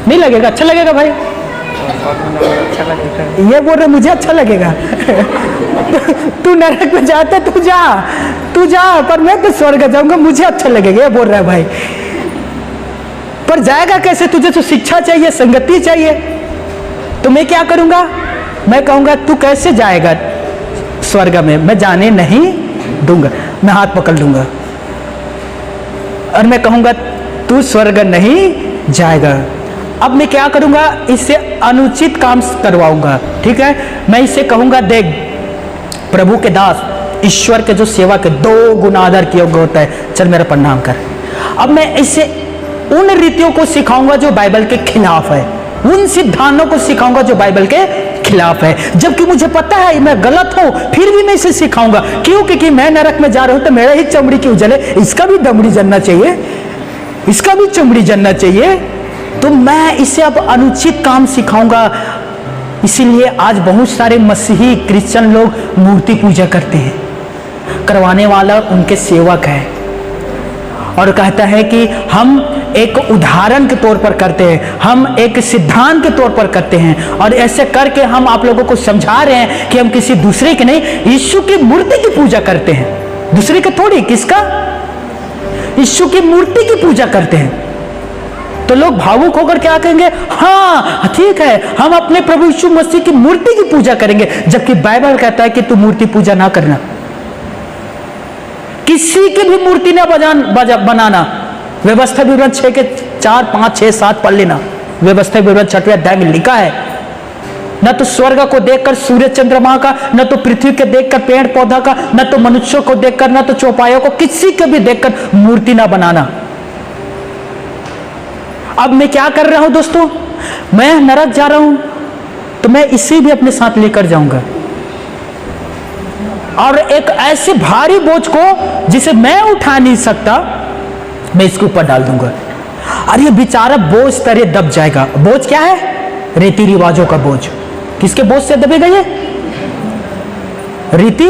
नहीं लगेगा। अच्छा लगेगा भाई? अच्छा लगेगा। ये बोल रहे मुझे अच्छा लगेगा। तू नरक में जाता, तू जा, पर मैं तो स्वर्ग जाऊंगा, मुझे अच्छा लगेगा, ये बोल रहा है भाई। पर जाएगा कैसे? तुझे तो शिक्षा चाहिए, संगति चाहिए। तो मैं क्या करूंगा? मैं कहूंगा तू कैसे जाएगा स्वर्ग में? मैं जाने नहीं दूंगा। मैं हाथ पकड़ लूंगा और मैं कहूंगा तू स्वर्ग नहीं जाएगा। अब मैं क्या करूंगा? इससे अनुचित काम करवाऊंगा, ठीक है? मैं इससे कहूंगा, देख प्रभु के दास, ईश्वर के जो सेवा के 2 गुना आदर किया होता है, चल मेरा प्रणाम कर। अब मैं इससे उन रीतियों को सिखाऊंगा जो बाइबल के खिलाफ है, उन सिद्धांतों को सिखाऊंगा जो बाइबल के खिलाफ है। जबकि मुझे पता है मैं गलत हूं, फिर भी मैं इसे सिखाऊंगा। क्यों? क्योंकि मैं नरक में जा रहा हूं तो मेरा ही चमड़ी क्यों जले? इसका भी दमड़ी जलना चाहिए, इसका भी चमड़ी जलना चाहिए। तो मैं इसे अब अनुचित काम सिखाऊंगा। इसीलिए आज बहुत सारे मसीही क्रिश्चियन लोग मूर्ति पूजा करते हैं। करवाने वाला उनके सेवक है और कहता है कि हम एक उदाहरण के तौर पर करते हैं, हम एक सिद्धांत के तौर पर करते हैं, और ऐसे करके हम आप लोगों को समझा रहे हैं कि हम किसी दूसरे के नहीं, यीशु की मूर्ति की पूजा करते हैं। दूसरे के थोड़ी, किसका? यीशु की मूर्ति की पूजा करते हैं। तो लोग भावुक होकर क्या कहेंगे? हाँ ठीक है, हम अपने प्रभु यीशु मसीह की मूर्ति की पूजा करेंगे। जबकि बाइबल कहता है कि तू मूर्ति पूजा ना करना, किसी की भी मूर्ति ना बनाना। व्यवस्था विवरण 6 के 4, 5, 6, 7 पढ़ लेना। व्यवस्था विवरण 6वें अध्याय में लिखा है, न तो स्वर्ग को देखकर सूर्य चंद्रमा का, न तो पृथ्वी के देखकर पेड़ पौधा का, न तो मनुष्यों को देखकर, न तो चौपायों को, किसी को भी देखकर मूर्ति ना बनाना। अब मैं क्या कर रहा हूं दोस्तों? मैं नरक जा रहा हूं तो मैं इसे भी अपने साथ लेकर जाऊंगा, और एक ऐसे भारी बोझ को जिसे मैं उठा नहीं सकता, मैं इसके ऊपर डाल दूंगा, और ये बेचारा बोझ तरह दब जाएगा। बोझ क्या है? रीति रिवाजों का बोझ। किसके बोझ से दबेगा ये? रीति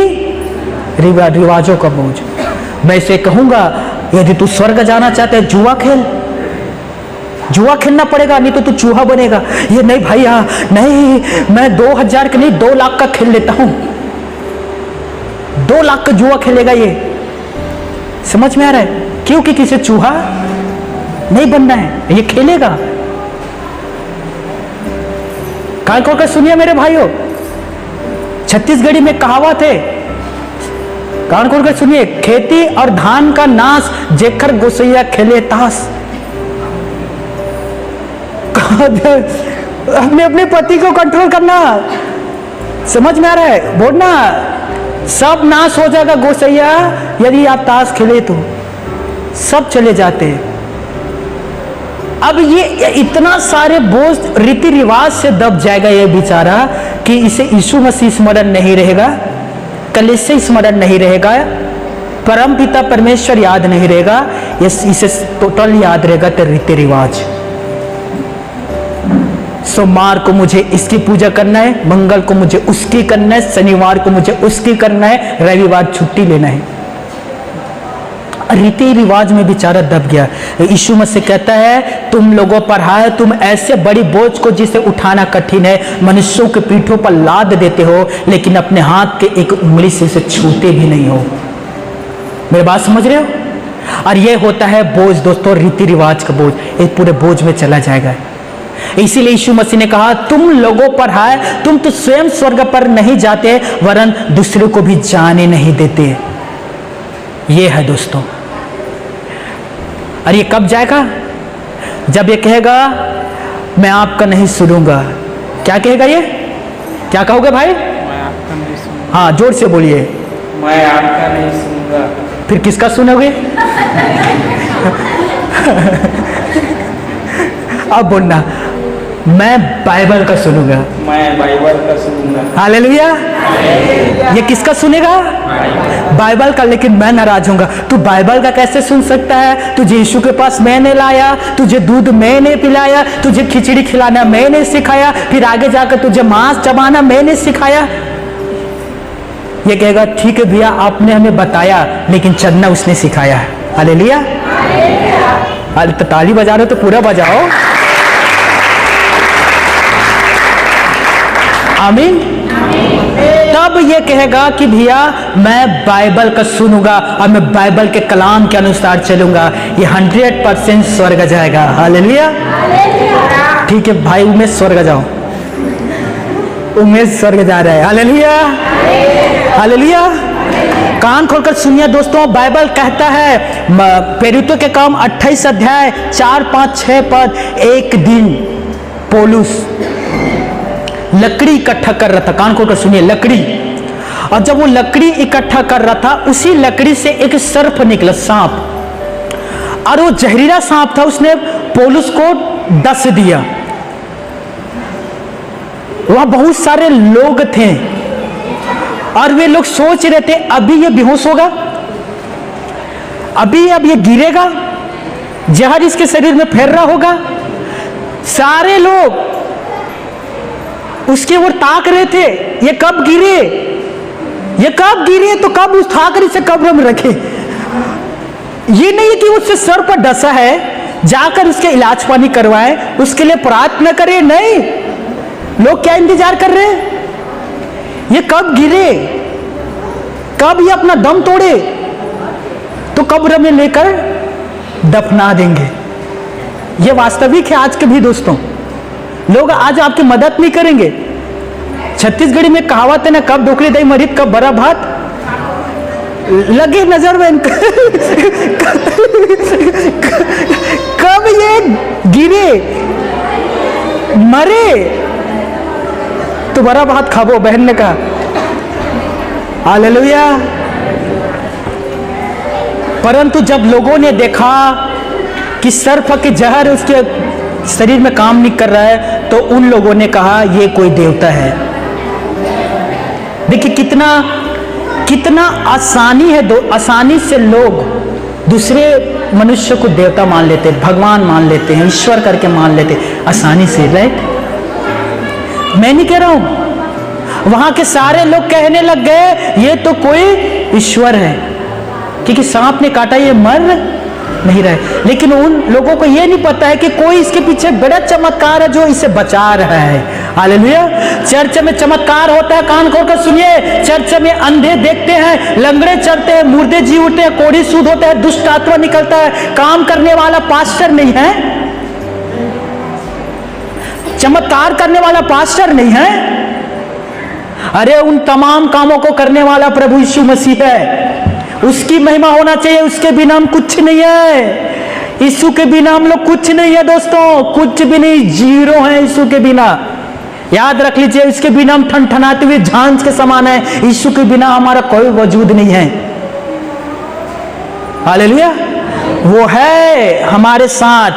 रिवाजों का बोझ। मैं इसे कहूंगा, यदि तू स्वर्ग जाना चाहते है, जुआ खेल, जुआ खेलना पड़ेगा, नहीं तो तू चूहा बनेगा। ये नहीं भैया, नहीं, मैं 2000 का नहीं 2 लाख का खेल लेता हूं। 2 लाख का जुआ खेलेगा ये। समझ में आ रहा है? क्योंकि किसी चूहा नहीं बनना है, ये खेलेगा। कान खोल कर सुनिए मेरे भाइयों, छत्तीसगढ़ी में कहावत है, कान खोल कर सुनिए, खेती और धान का नाश जेकर गोसैया खेले ताश। अपने अपने पति को कंट्रोल करना। समझ में आ रहा है? बोलना सब नाश हो जाएगा गोसैया, यदि आप ताश खेले तो सब चले जाते हैं। अब ये इतना सारे बोझ रीति रिवाज से दब जाएगा ये बेचारा कि इसे यीशु मसीह स्मरण नहीं रहेगा, कलीसिया स्मरण नहीं रहेगा, परम पिता परमेश्वर याद नहीं रहेगा, इसे टोटल याद रहेगा तो रीति रिवाज। सोमवार को मुझे इसकी पूजा करना है, मंगल को मुझे उसकी करना है, शनिवार को मुझे उसकी करना है, रविवार छुट्टी लेना है। रीति रिवाज में बेचारा दब गया। यीशु मसीह कहता है तुम लोगों पर हाय, तुम ऐसे बड़ी बोझ को जिसे उठाना कठिन है मनुष्यों के पीठों पर लाद देते हो, लेकिन अपने हाथ के एक उंगली से उसे छूते भी नहीं हो। मेरी बात समझ रहे हो? और ये होता है बोझ दोस्तों, रीति रिवाज का बोझ, एक पूरे बोझ में चला जाएगा। इसीलिए यीशु मसीह ने कहा तुम लोगों पर हाय, तुम तो स्वयं स्वर्ग पर नहीं जाते वरन दूसरे को भी जाने नहीं देते। ये है दोस्तों। और ये कब जाएगा? जब ये कहेगा मैं आपका नहीं सुनूंगा। क्या कहेगा ये? क्या कहोगे भाई? मैं आपका नहीं सुनूंगा। हाँ जोर से बोलिए। मैं आपका नहीं सुनूंगा। फिर किसका सुनोगे? अब बोलना मैं बाइबल का सुनूंगा। मैं बाइबल का सुनूंगा। हालेलुया। ये किसका सुनेगा? बाइबल का। लेकिन मैं नाराज होऊंगा। तू बाइबल का कैसे सुन सकता है? तुझे यीशु के पास मैंने लाया, तुझे दूध मैंने पिलाया, तुझे खिचड़ी खिलाना मैंने सिखाया, फिर आगे जाकर तुझे मांस चबाना मैंने सिखाया। ये कहेगा ठीक है भैया आपने हमें बताया, लेकिन चलना उसने सिखाया है। हालेलुया। अरे तो ताली बजा रहे हो तो पूरा बजाओ। आमीन। तब ये कहेगा कि भैया मैं बाइबल का सुनूंगा और मैं बाइबल के कलाम के अनुसार चलूंगा। ये 100% स्वर्ग जाएगा। हालेलुया। ठीक है भाई उमेश स्वर्ग जाओ। उमेश स्वर्ग जा रहा है। हालेलुया। हालेलुया। कान खोलकर सुनिए दोस्तों, बाइबल कहता है प्रेरितों के काम 28 अध्याय 4, 5, 6 पद, एक दिन पौलुस लकड़ी इकट्ठा कर रहा था। कान खोलकर सुनिए, लकड़ी। और जब वो लकड़ी इकट्ठा कर रहा था उसी लकड़ी से एक सर्प निकला, सांप। और वो जहरीला सांप था, उसने पौलुस को डस दिया। वहां बहुत सारे लोग थे और वे लोग सोच रहे थे अभी ये बेहोश होगा, अभी अब ये गिरेगा, जहर इसके शरीर में फैल रहा होगा। सारे लोग उसके ओर ताक रहे थे, ये कब गिरे, ये कब गिरे, तो कब उठाकर इसे कब्र में रखे। ये नहीं कि उससे सर पर डसा है, जाकर उसके इलाज पानी करवाए, उसके लिए प्रार्थना करे। नहीं, लोग क्या इंतजार कर रहे हैं? ये कब गिरे, कब ये अपना दम तोड़े, तो कब्र में लेकर दफना देंगे। ये वास्तविक है आज के भी दोस्तों। लोग आज आपकी मदद नहीं करेंगे। छत्तीसगढ़ी में कहावत है ना, कब ढोकली दही मरीद कब बड़ा भात, लगे नजर में कब ये गिरे मरे तो बड़ा भात खाबो, बहन ने कहा। हालेलुया। परंतु जब लोगों ने देखा कि सर्प के जहर उसके शरीर में काम नहीं कर रहा है, तो उन लोगों ने कहा ये कोई देवता है। देखिए कितना कितना आसानी है, आसानी से लोग दूसरे मनुष्य को देवता मान लेते हैं, भगवान मान लेते हैं, ईश्वर करके मान लेते हैं आसानी से। राइट? मैं नहीं कह रहा हूं, वहां के सारे लोग कहने लग गए ये तो कोई ईश्वर है, क्योंकि सांप ने काटा ये मर नहीं रहे। लेकिन उन लोगों को यह नहीं पता है कि कोई इसके पीछे बड़ा चमत्कार है जो इसे बचा रहा है। हालेलुया। चर्च में चमत्कार होता है, कान खोलकर सुनिए। चर्च में अंधे देखते हैं, लंगड़े चलते हैं, मुर्दे जी उठते हैं, कोढ़ी शुद्ध होता है, दुष्ट आत्मा निकलता है। काम करने वाला पास्टर नहीं है, चमत्कार करने वाला पास्टर नहीं है। अरे उन तमाम कामों को करने वाला प्रभु यीशु मसीह है। उसकी महिमा होना चाहिए, उसके बिना हम कुछ नहीं है। यीशु के बिना हम लोग कुछ नहीं है दोस्तों, कुछ भी नहीं, जीरो है यीशु के बिना। याद रख लीजिए, इसके बिना हम ठनठनाते हुए झांझ के समान है। यीशु के बिना हमारा कोई वजूद नहीं है। हालेलुया। वो है हमारे साथ,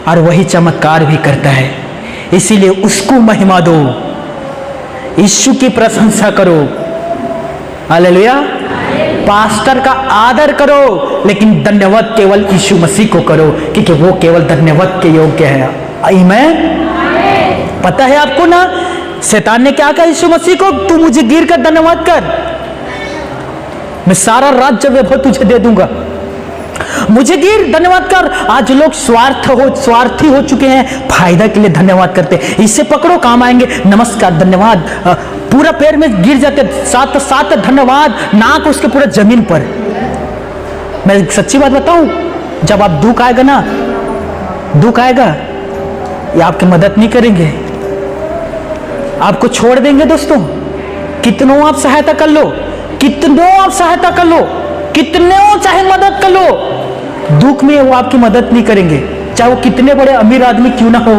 और वही चमत्कार भी करता है। इसीलिए उसको महिमा दो, यीशु की प्रशंसा करो। हालेलुया। पास्टर का आदर करो, लेकिन धन्यवाद केवल यीशु मसीह को करो, क्योंकि वो केवल धन्यवाद के योग्य है। आमीन। पता है आपको ना, शैतान ने क्या कहा यीशु मसीह को, तू मुझे गिर कर धन्यवाद कर, मैं सारा राज्य वैभव तुझे दे दूंगा, मुझे गिर धन्यवाद कर। आज लोग स्वार्थी हो चुके हैं, फायदा के लिए धन्यवाद करते हैं। इससे पकड़ो काम आएंगे, नमस्कार धन्यवाद, पूरा पैर में गिर जाते, साथ साथ धन्यवाद, नाक उसके पूरा जमीन पर। मैं सच्ची बात बताऊं, जब आप दुख आएगा ना, दुख आएगा, ये आपकी मदद नहीं करेंगे, आपको छोड़ देंगे। दोस्तों, कितनों आप सहायता कर लो, कितनों आप सहायता कर लो, कितनों चाहे मदद कर लो, दुख में वो आपकी मदद नहीं करेंगे, चाहे वो कितने बड़े अमीर आदमी क्यों ना हो।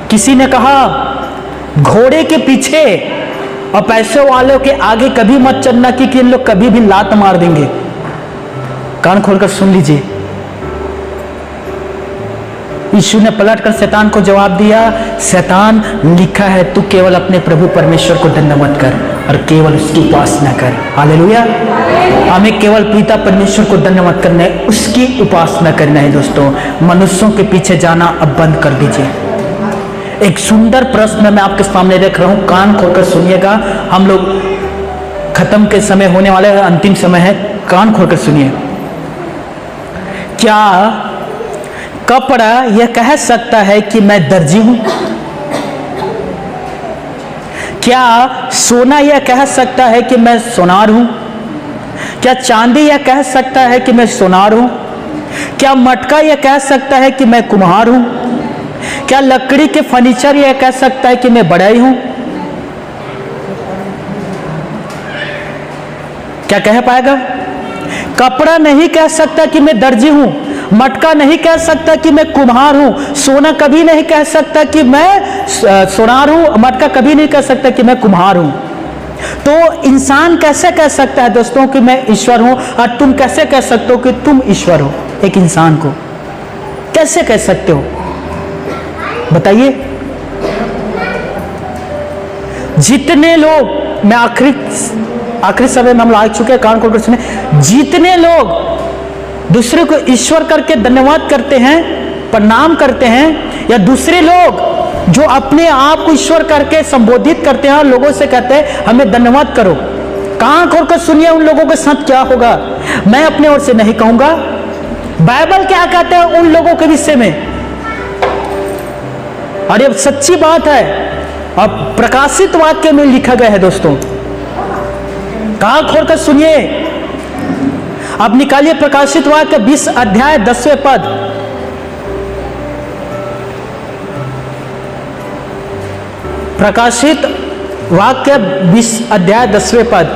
किसी ने कहा, घोड़े के पीछे और पैसे वालों के आगे कभी मत चलना, क्योंकि इन लोग कभी भी लात मार देंगे। कान खोलकर सुन लीजिए। यीशु ने पलटकर शैतान को जवाब दिया, शैतान, लिखा है तू केवल अपने प्रभु परमेश्वर को धन्यवाद कर और केवल उसकी उपासना कर। हालेलुया। हमें केवल पिता परमेश्वर को धन्यवाद करना है, उसकी उपासना करना है। दोस्तों, मनुष्यों के पीछे जाना अब बंद कर दीजिए। एक सुंदर प्रश्न मैं आपके सामने रख रहा हूं, कान खोलकर सुनिएगा। हम लोग खत्म के समय होने वाले हैं, अंतिम समय है, कान खोलकर सुनिए। क्या कपड़ा यह कह सकता है कि मैं दर्जी हूं? क्या सोना यह कह सकता है कि मैं सोनार हूं? क्या चांदी यह कह सकता है कि मैं सोनार हूं? क्या मटका यह कह सकता है कि मैं कुम्हार हूं? क्या लकड़ी के फर्नीचर यह कह सकता है कि मैं बढ़ई हूं? क्या कह पाएगा? कपड़ा नहीं कह सकता कि मैं दर्जी हूं, मटका नहीं कह सकता कि मैं कुम्हार हूं, सोना कभी नहीं कह सकता कि मैं सोनार हूं, मटका कभी नहीं कह सकता कि मैं कुम्हार हूं। तो इंसान कैसे कह सकता है दोस्तों कि मैं ईश्वर हूं, और तुम कैसे कह सकते हो कि तुम ईश्वर हो? एक इंसान को कैसे कह सकते हो, बताइए? जितने लोग, मैं आखिरी समय में हम आ चुके हैं, कान खोलकर सुने, जितने लोग दूसरे को ईश्वर करके धन्यवाद करते हैं, प्रणाम करते हैं, या दूसरे लोग जो अपने आप को ईश्वर करके संबोधित करते हैं और लोगों से कहते हैं हमें धन्यवाद करो, कान खोलकर सुनिए उन लोगों के साथ क्या होगा। मैं अपने ओर से नहीं कहूंगा, बाइबल क्या कहते हैं उन लोगों के विषय में, और ये सच्ची बात है, अब प्रकाशित वाक्य में लिखा गया है। दोस्तों, कान खोलकर सुनिए, अब निकालिए प्रकाशित वाक्य 20 अध्याय 10वें पद। प्रकाशित वाक्य 20 अध्याय 10वें पद।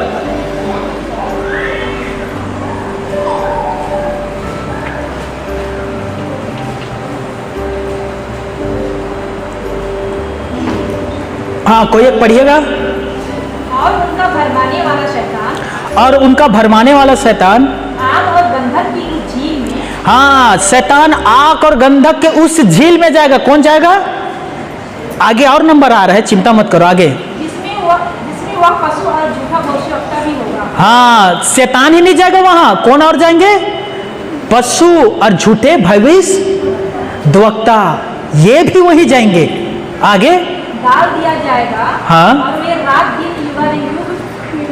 हाँ, कोई एक पढ़िएगा। और उनका भरमाने वाला शैतान, और उनका भरमाने वाला शैतान आग और गंधक की उस झील में, हाँ, शैतान आग और गंधक के उस झील में जाएगा। कौन जाएगा? आगे और नंबर आ रहा है, चिंता मत करो, आगे। जिसमें वह पशु और झूठा भविष्यवक्ता भी होगा। हाँ, शैतान ही नहीं जाएगा वहां, कौन और जाएंगे? पशु और झूठे भविष्यद्वक्ता, ये भी वही जाएंगे। आगे डाल दिया जाएगा। हाँ। और वे रात दिन युगानुयुग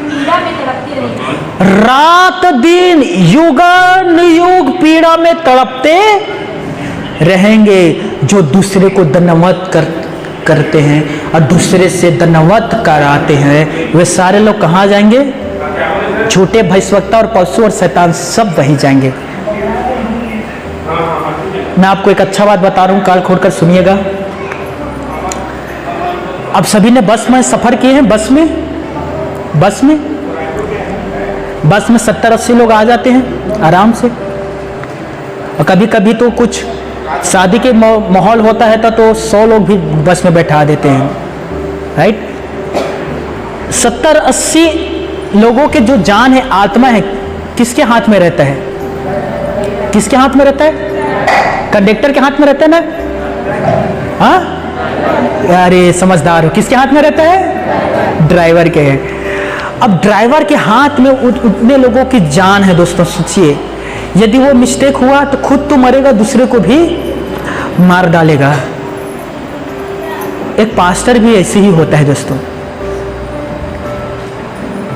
पीड़ा में तड़पते रहेंगे। रात दिन युगानुयुग पीड़ा में तड़पते रहेंगे। जो दूसरे को धन्यवाद करते हैं और दूसरे से धन्यवाद कराते हैं, वे सारे लोग कहाँ जाएंगे? झूठे भविष्यवक्ता और पशु और शैतान सब वहीं जाएंगे। मैं आपको एक अच्छा बात बता रहा हूँ, कान खोलकर सुनिएगा। अब सभी ने बस में सफर किए हैं, बस में 70-80 लोग आ जाते हैं आराम से, और कभी कभी तो कुछ शादी के माहौल होता है तो 100 लोग भी बस में बैठा देते हैं, राइट। 70-80 लोगों के जो जान है, आत्मा है, किसके हाथ में रहता है? किसके हाथ में रहता है? कंडक्टर के हाथ में रहता है ना? हाँ, अरे समझदार हो। किसके हाथ में रहता है? ड्राइवर के। अब ड्राइवर के हाथ में उतने लोगों की जान है दोस्तों। सोचिए, यदि वो मिस्टेक हुआ तो खुद तो मरेगा, दूसरे को भी मार डालेगा। एक पास्टर भी ऐसे ही होता है दोस्तों।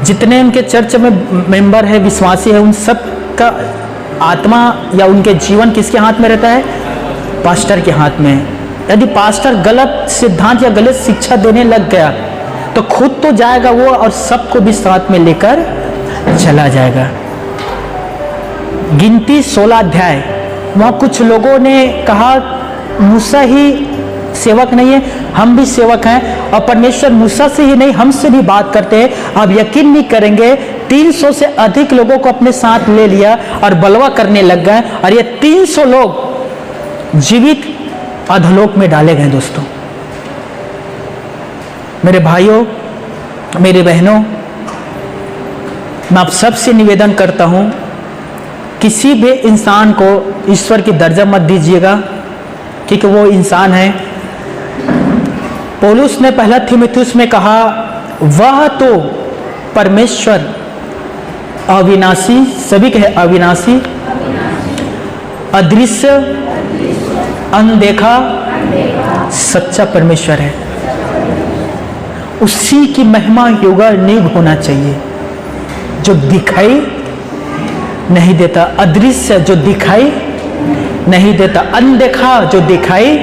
जितने उनके चर्च में मेंबर है, विश्वासी है, उन सब का आत्मा या उनके जीवन किसके हाथ में रहता है? पास्टर के हाथ में। यदि पास्टर गलत सिद्धांत या गलत शिक्षा देने लग गया तो खुद तो जाएगा वो, और सबको भी साथ में लेकर चला जाएगा। गिनती 16 अध्याय, वहाँ कुछ लोगों ने कहा मूसा ही सेवक नहीं है, हम भी सेवक हैं, और परमेश्वर मूसा से ही नहीं हमसे भी बात करते हैं। अब यकीन नहीं करेंगे, 300 से अधिक लोगों को अपने साथ ले लिया और बलवा करने लग गए, और ये 300 लोग जीवित अधोलोक में डाले गए दोस्तों। मेरे भाइयों, मेरी बहनों, मैं आप सबसे निवेदन करता हूं, किसी भी इंसान को ईश्वर की दर्जा मत दीजिएगा, क्योंकि वो इंसान है। पौलुस ने पहला थिमुथियुस में कहा, वह तो परमेश्वर अविनाशी, सभी कहे अविनाशी, अदृश्य, अनदेखा, सच्चा परमेश्वर है। उसी की महिमा युगानुग होना चाहिए, जो दिखाई नहीं देता, अदृश्य जो दिखाई नहीं देता, अनदेखा जो दिखाई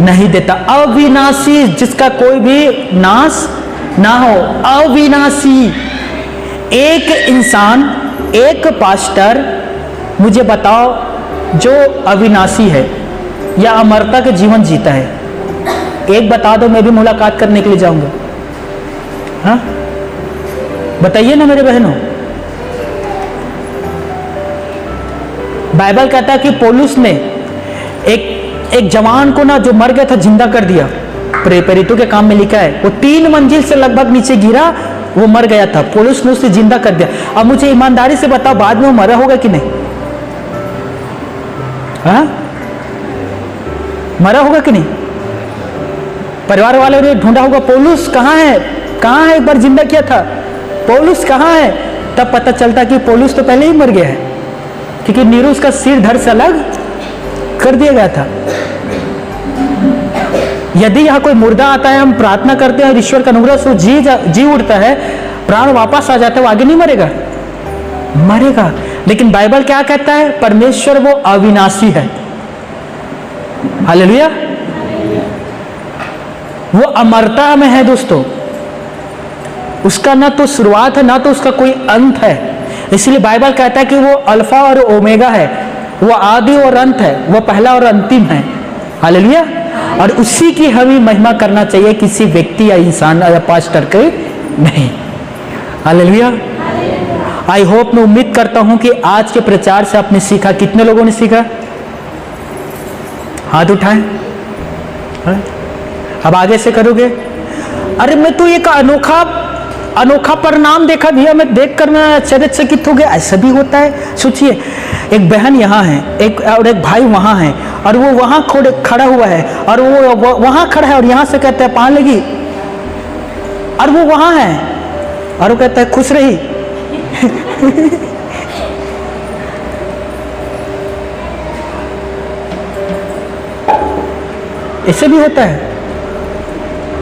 नहीं देता, अविनाशी जिसका कोई भी नाश ना हो, अविनाशी। एक इंसान, एक पास्टर मुझे बताओ जो अविनाशी है या अमरता के जीवन जीता है, एक बता दो, मैं भी मुलाकात करने के लिए जाऊंगा। हाँ, बताइए ना मेरे बहनों। बाइबल कहता है कि पौलुस ने एक जवान को ना, जो मर गया था, जिंदा कर दिया। प्रेरितों के काम में लिखा है, वो 3 मंजिल से लगभग नीचे गिरा, वो मर गया था, पौलुस ने उसे जिंदा कर दिया। अब मुझे ईमानदारी से बताओ, बाद में वो मरा होगा कि नहीं? हाँ, मरा होगा कि नहीं? परिवार वालों ने ढूंढा होगा, पौलुस कहाँ है, कहाँ है, एक बार जिंदा किया था, पौलुस कहाँ है? तब पता चलता कि पौलुस तो पहले ही मर गया है, क्योंकि नीरू उसका सिर धड़ से अलग कर दिया गया था। यदि यहाँ कोई मुर्दा आता है, हम प्रार्थना करते हैं और ईश्वर का अनुग्रह से जी उठता है, प्राण वापस आ जाता है, वो आगे नहीं मरेगा? मरेगा। लेकिन बाइबल क्या कहता है? परमेश्वर वो अविनाशी है। हालेलुया। वो अमरता में है दोस्तों, उसका ना तो शुरुआत है ना तो उसका कोई अंत है। इसलिए बाइबल कहता है कि वो अल्फा और ओमेगा है, वो आदि और अंत है, वो पहला और अंतिम है। हालेलुया। और उसी की हमें महिमा करना चाहिए, किसी व्यक्ति या इंसान या पास्टर के नहीं। हालेलुया। आई होप, मैं उम्मीद करता हूं कि आज के प्रचार से आपने सीखा। कितने लोगों ने सीखा? हाथ उठाएं। अब आगे से करोगे? अरे मैं तो एक अनोखा परिणाम देखा भैया, मैं देखकर मैं आश्चर्यचकित हो गया। ऐसा भी होता है? सोचिए, एक बहन यहाँ है, एक भाई वहाँ है, और वो वहाँ खड़ा हुआ है, और वो वहाँ खड़ा है, और यहाँ से कहता है पान लगी, और वो वहाँ है और वो कहता है खुश रही। ऐसे भी होता है।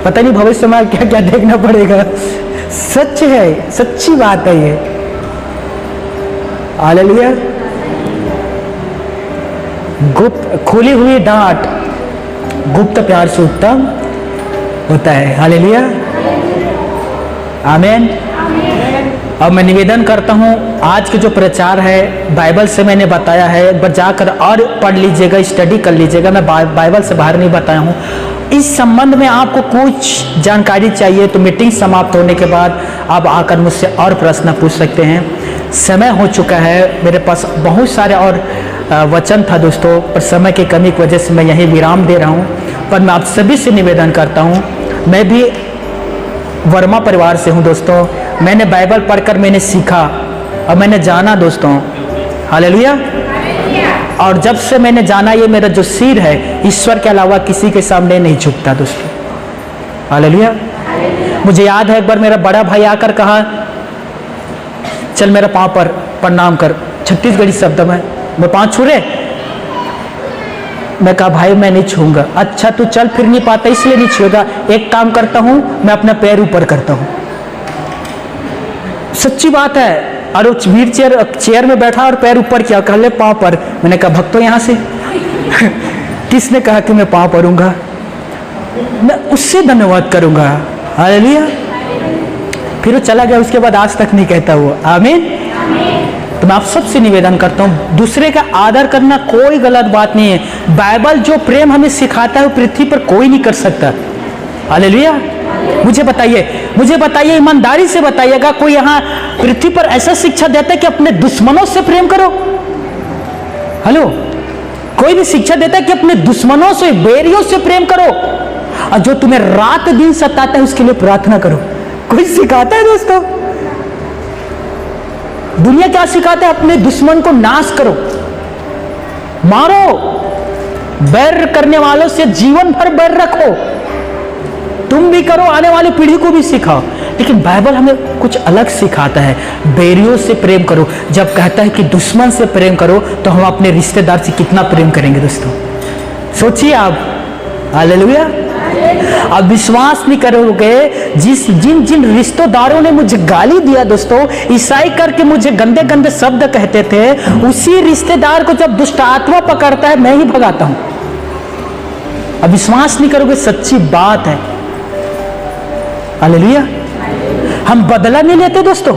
पता नहीं भविष्य में क्या क्या देखना पड़ेगा। सच है, सच्ची बात है ये। हालेलुया। गुप्त खुली हुई डांट गुप्त प्यार से उत्तम होता है। हालेलुया। आमीन। अब मैं निवेदन करता हूँ, आज के जो प्रचार है बाइबल से मैंने बताया है, एक बार जाकर और पढ़ लीजिएगा, स्टडी कर लीजिएगा। मैं बाइबल से बाहर नहीं बताया हूँ। इस संबंध में आपको कुछ जानकारी चाहिए तो मीटिंग समाप्त होने के बाद आप आकर मुझसे और प्रश्न पूछ सकते हैं। समय हो चुका है, मेरे पास बहुत सारे और वचन था दोस्तों, पर समय की कमी की वजह से मैं यहीं विराम दे रहा हूँ। पर मैं आप सभी से निवेदन करता हूँ, मैं भी वर्मा परिवार से हूँ दोस्तों। मैंने बाइबल पढ़कर मैंने सीखा और मैंने जाना दोस्तों। हालेलुया। और जब से मैंने जाना ये मेरा जो सिर है ईश्वर के अलावा किसी के सामने नहीं झुकता दोस्तों। हालेलुया। मुझे याद है एक बार मेरा बड़ा भाई आकर कहा, चल मेरा पाँव पर प्रणाम कर, छत्तीसगढ़ी शब्द में, मैं पाँव छू रहे। मैं कहा भाई मैं नहीं छूंगा। अच्छा तू चल फिर नहीं पाता इसलिए नहीं छूएगा, एक काम करता हूं मैं अपना पैर ऊपर करता हूं। सच्ची बात है। और वो व्हील चेयर में बैठा और पैर ऊपर किया, कह ले पाँव पर। मैंने कहा भक्तो यहां से किसने कहा कि मैं पाँव परूंगा, मैं उससे धन्यवाद करूंगा। हालेलुया। फिर वो चला गया, उसके बाद आज तक नहीं कहता हुआ आमीन। तो मैं आप सबसे निवेदन करता हूं दूसरे का आदर करना कोई गलत बात नहीं है। बाइबल जो प्रेम हमें सिखाता है वो पृथ्वी पर कोई नहीं कर सकता। हालेलुया। मुझे बताइए ईमानदारी से बताइएगा, कोई यहाँ पृथ्वी पर ऐसा शिक्षा देता है कि अपने दुश्मनों से प्रेम करो? हेलो, कोई भी शिक्षा देता है कि अपने दुश्मनों से, बैरियों से प्रेम करो, और जो तुम्हें रात दिन सताता है उसके लिए प्रार्थना करो? कोई सिखाता है दोस्तों? दुनिया क्या सिखाता है? अपने दुश्मन को नाश करो, मारो, बैर करने वालों से जीवन भर बैर रखो। तुम भी करो, आने वाली पीढ़ी को भी सिखाओ। लेकिन बाइबल हमें कुछ अलग सिखाता है, बैरियों से प्रेम करो। जब कहता है कि दुश्मन से प्रेम करो तो हम अपने रिश्तेदार से कितना प्रेम करेंगे दोस्तों? सोचिए आप। हालेलुया। अब विश्वास नहीं करोगे, जिन रिश्तेदारों ने मुझे गाली दिया दोस्तों, ईसाई करके मुझे गंदे गंदे शब्द कहते थे, उसी रिश्तेदार को जब दुष्ट आत्मा पकड़ता है मैं ही भगाता हूं। अब विश्वास नहीं करोगे, सच्ची बात है। हालेलुया। हम बदला नहीं लेते दोस्तों।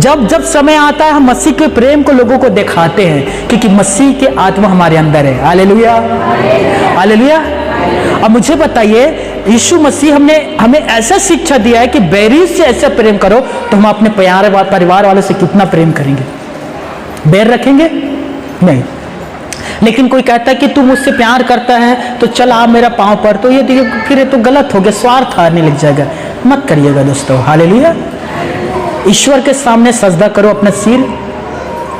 जब समय आता है हम मसीह के प्रेम को लोगों को दिखाते हैं, क्योंकि मसीह के आत्मा हमारे अंदर है। हालेलुया। हालेलुया। अब मुझे बताइए, यीशु मसीह हमें ऐसा शिक्षा दिया है कि बैरी से ऐसा प्रेम करो, तो हम अपने परिवार वालों से कितना प्रेम करेंगे? बैर रखेंगे? नहीं। लेकिन कोई कहता है कि तू मुझसे प्यार करता है तो चल आ मेरा पांव पर, तो ये फिर ये तो गलत हो गया, स्वार्थ हारने लग जाएगा। मत करिएगा दोस्तों। हालेलुया। ईश्वर के सामने सजदा करो अपना सिर,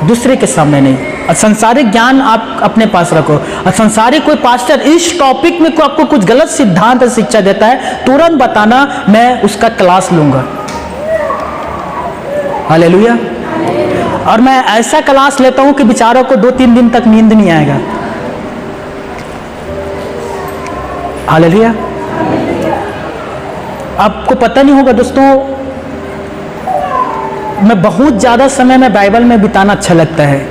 दूसरे के सामने नहीं। और संसारिक ज्ञान आप अपने पास रखो। और संसारिक कोई पास्टर इस टॉपिक में आपको कुछ गलत सिद्धांत और शिक्षा देता है, तुरंत बताना, मैं उसका क्लास लूंगा। हालेलुया। और मैं ऐसा क्लास लेता हूं कि बेचारों को 2-3 दिन तक नींद नहीं आएगा। हालेलुया। आपको पता नहीं होगा दोस्तों, मैं बहुत ज्यादा समय में बाइबल में बिताना अच्छा लगता है।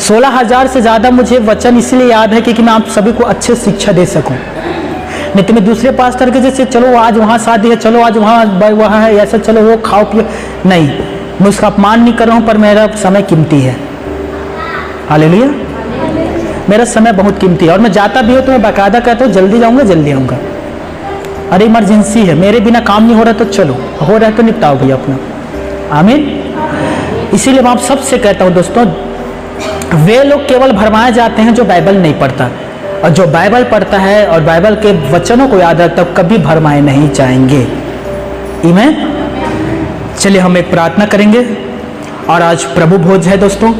16,000 से ज्यादा मुझे वचन इसलिए याद है क्योंकि मैं आप सभी को अच्छे शिक्षा दे सकूं। नहीं तो मैं दूसरे पास्टर के जैसे चलो आज वहां शादी है, चलो आज वहां है, ऐसा चलो वो खाओ पियो, नहीं। मैं उसका अपमान नहीं कर रहा हूं, पर मेरा समय कीमती है। हालेलुया। मेरा समय बहुत कीमती है, और मैं जाता भी हूं तो मैं बाकायदा कहता हूं जल्दी जाऊंगा, जल्दी आऊंगा। अरे इमरजेंसी है, मेरे बिना काम नहीं हो रहा तो चलो, हो रहा है तो निपटाओ भैया अपना। आमीन। इसीलिए मैं आप सबसे कहता हूं दोस्तों, वे लोग केवल भरमाए जाते हैं जो बाइबल नहीं पढ़ता, और जो बाइबल पढ़ता है और बाइबल के वचनों को याद रखता है कभी भरमाए नहीं जाएंगे। आमीन। चलिए हम एक प्रार्थना करेंगे, और आज प्रभु भोज है दोस्तों।